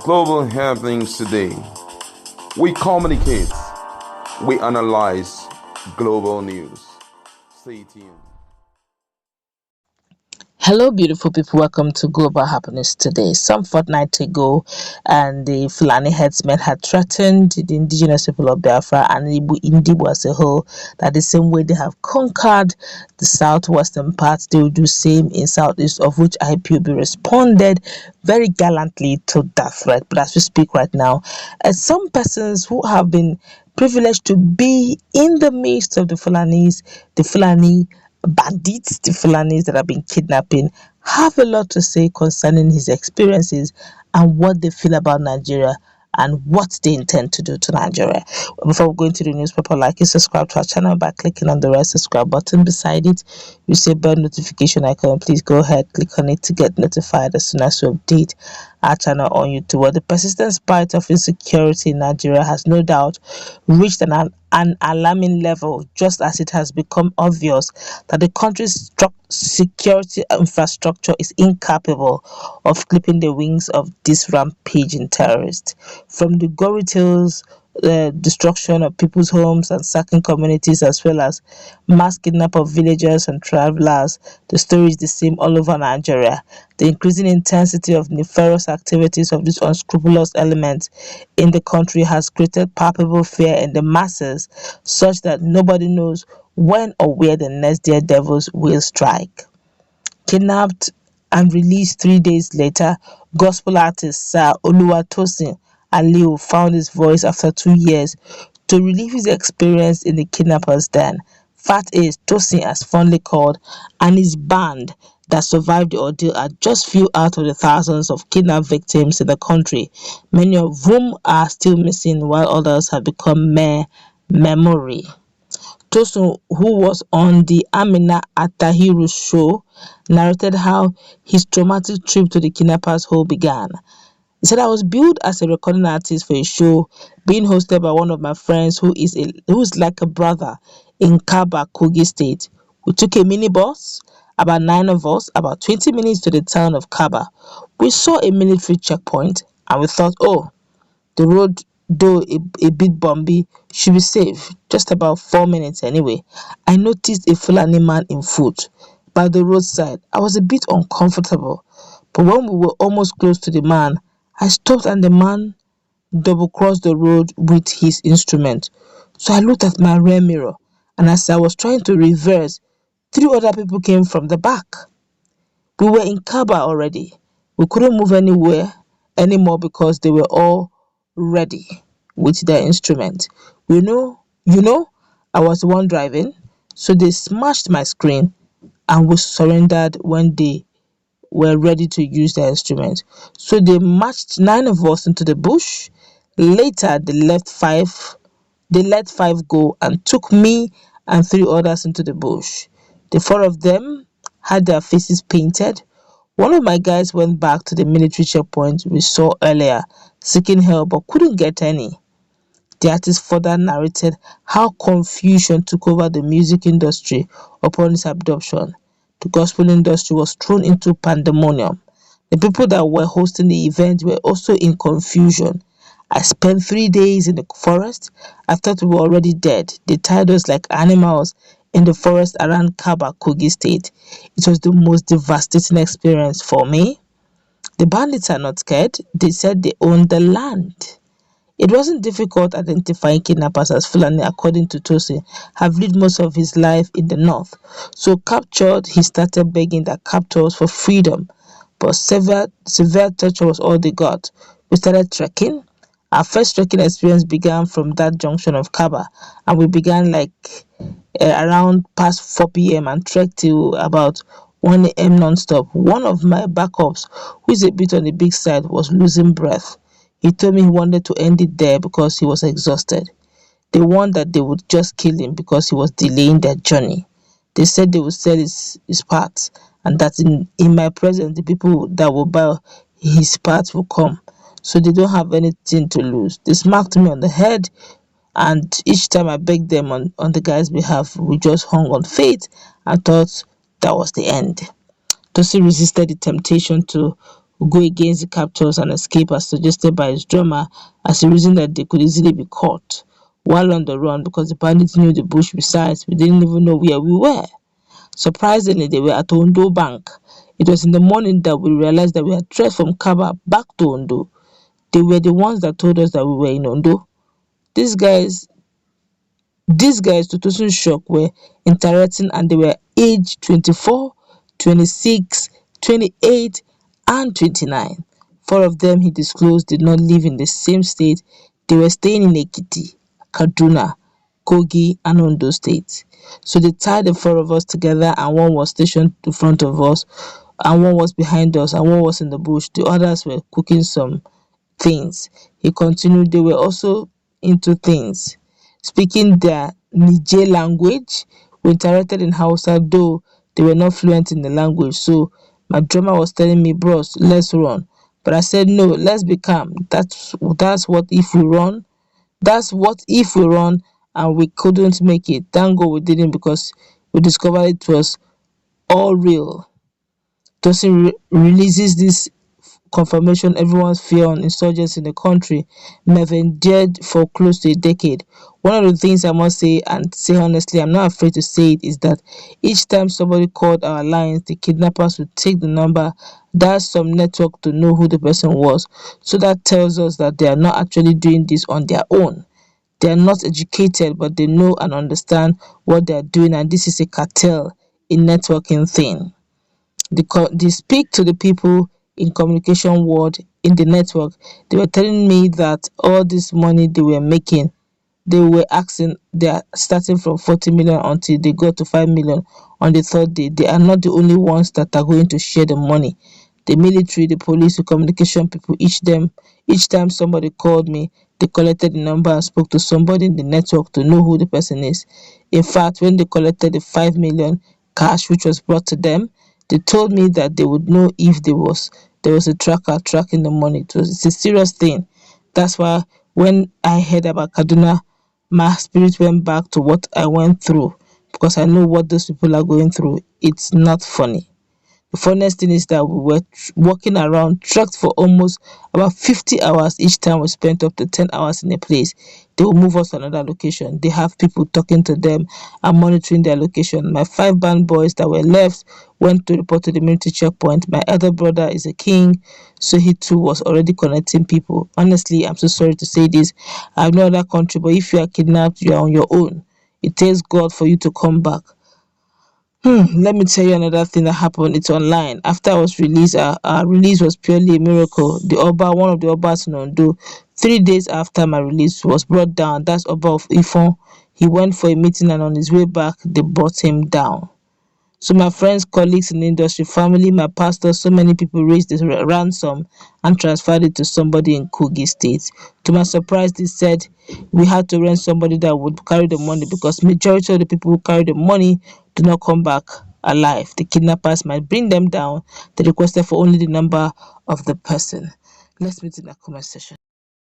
global happenings today. We communicate, we analyze global news. Stay tuned. Hello, beautiful people. Welcome to Global Happiness Today. Some fortnight ago, and the Fulani herdsmen had threatened the indigenous people of Biafra and Indibu as a whole that the same way they have conquered the southwestern parts, they will do same in southeast, of which Ipob responded very gallantly to that threat. But as we speak right now, some persons who have been privileged to be in the midst of the Fulani bandits, the Fulanis that have been kidnapping, have a lot to say concerning his experiences and what they feel about Nigeria and what they intend to do to Nigeria. Before we go into the newspaper, like and subscribe to our channel by clicking on the red subscribe button beside it. You see a bell notification icon. Please go ahead, click on it to get notified as soon as we update our channel on YouTube. Well, the persistent spite of insecurity in Nigeria has no doubt reached an alarming level, just as it has become obvious that the country's security infrastructure is incapable of clipping the wings of this rampaging terrorist. From the gory tales, destruction of people's homes and sacking communities, as well as mass kidnap of villagers and travelers, the story is the same all over Nigeria. The increasing intensity of nefarious activities of these unscrupulous elements in the country has created palpable fear in the masses, such that nobody knows when or where the next daredevils will strike. Kidnapped and released 3 days later, gospel artist Sir Oluwatosin Aliu found his voice after 2 years to relive his experience in the kidnappers' den. Fact is, Tosin, as fondly called, and his band that survived the ordeal are just few out of the thousands of kidnapped victims in the country, many of whom are still missing while others have become mere memory. Tosin, who was on the Amina Atahiru show, narrated how his traumatic trip to the kidnappers' hole began. He said, I was billed as a recording artist for a show being hosted by one of my friends who is like a brother in Kaba, Kogi State. We took a minibus, about 9 of us, about 20 minutes to the town of Kaba. We saw a military checkpoint and we thought, oh, the road, though a bit bumpy, should be safe. Just about 4 minutes anyway. I noticed a Fulani man in foot by the roadside. I was a bit uncomfortable, but when we were almost close to the man, I stopped and the man double-crossed the road with his instrument. So I looked at my rear mirror, and as I was trying to reverse, 3 other people came from the back. We were in Kaba already. We couldn't move anymore because they were all ready with their instrument. You know, I was the one driving, so they smashed my screen and we surrendered when they were ready to use their instrument. So they marched 9 of us into the bush. Later, they let 5 go and took me and 3 others into the bush. The 4 of them had their faces painted. One of my guys went back to the military checkpoint we saw earlier, seeking help but couldn't get any. The artist further narrated how confusion took over the music industry upon his abduction. The gospel industry was thrown into pandemonium. The people that were hosting the event were also in confusion. I spent 3 days in the forest. I thought we were already dead. They tied us like animals in the forest around Kaba, Kogi State. It was the most devastating experience for me. The bandits are not scared. They said they owned the land. It wasn't difficult identifying kidnappers as Fulani, according to Tosin, have lived most of his life in the north. So captured, he started begging their captors for freedom. But severe torture was all they got. We started trekking. Our first trekking experience began from that junction of Kaba, and we began around past 4 p.m. and trekked till about 1 a.m. non-stop. One of my backups, who is a bit on the big side, was losing breath. He told me he wanted to end it there because he was exhausted. They warned that they would just kill him because he was delaying their journey. They said they would sell his parts and that in my presence, the people that will buy his parts will come. So they don't have anything to lose. They smacked me on the head, and each time I begged them on the guy's behalf, we just hung on faith and thought that was the end. Tosi resisted the temptation to go against the captors and escape as suggested by his drummer, as a reason that they could easily be caught while on the run because the bandits knew the bush. Besides, we didn't even know where we were. Surprisingly, they were at Ondo Bank. It was in the morning that we realized that we had trekked from Kaba back to Ondo. They were the ones that told us that we were in Ondo. These guys to total shock were interacting, and they were aged 24, 26, 28, and 29. Four of them, he disclosed, did not live in the same state. They were staying in Ekiti, Kaduna, Kogi, and Ondo states. So they tied the four of us together, and one was stationed in front of us, and one was behind us, and one was in the bush. The others were cooking some things. He continued, they were also into things, speaking their Niger language. We interacted in Hausa, though they were not fluent in the language. So my drummer was telling me, bros, let's run. But I said, no, let's be calm. That's what if we run. That's what if we run and we couldn't make it. Thank God we didn't, because we discovered it was all real. Tosin releases this confirmation everyone's fear on insurgents in the country may have endured for close to a decade. One of the things I must say, and say honestly, I'm not afraid to say it, is that each time somebody called our lines, the kidnappers would take the number, dial some network to know who the person was. So that tells us that they are not actually doing this on their own. They are not educated, but they know and understand what they are doing, and this is a cartel, a networking thing. They speak to the people in communication world in the network. They were telling me that all this money they were making, they were asking, they are starting from 40 million until they got to 5 million on the third day. They are not the only ones that are going to share the money. The military, the police, the communication people, each time somebody called me, they collected the number and spoke to somebody in the network to know who the person is. In fact, when they collected the 5 million cash which was brought to them, they told me that they would know if there was a tracker tracking the money. It's a serious thing. That's why when I heard about Kaduna, my spirit went back to what I went through, because I know what those people are going through. It's not funny. The funniest thing is that we were walking around, trekked for almost about 50 hours each time we spent up to 10 hours in a place. They will move us to another location. They have people talking to them and monitoring their location. My 5 band boys that were left went to report to the military checkpoint. My other brother is a king, so he too was already connecting people. Honestly, I'm so sorry to say this. I have no other country, but if you are kidnapped, you are on your own. It takes God for you to come back. Let me tell you another thing that happened. It's online. After I was released, our release was purely a miracle. The Oba, one of the Obas in Ondo, 3 days after my release was brought down. That's Oba of Ifon. He went for a meeting, and on his way back, they brought him down. So my friends, colleagues in the industry, family, my pastor, so many people raised the ransom and transferred it to somebody in Kogi State. To my surprise, they said we had to rent somebody that would carry the money, because majority of the people who carry the money do not come back alive. The kidnappers might bring them down. They requested for only the number of the person. Let's meet in the comment section.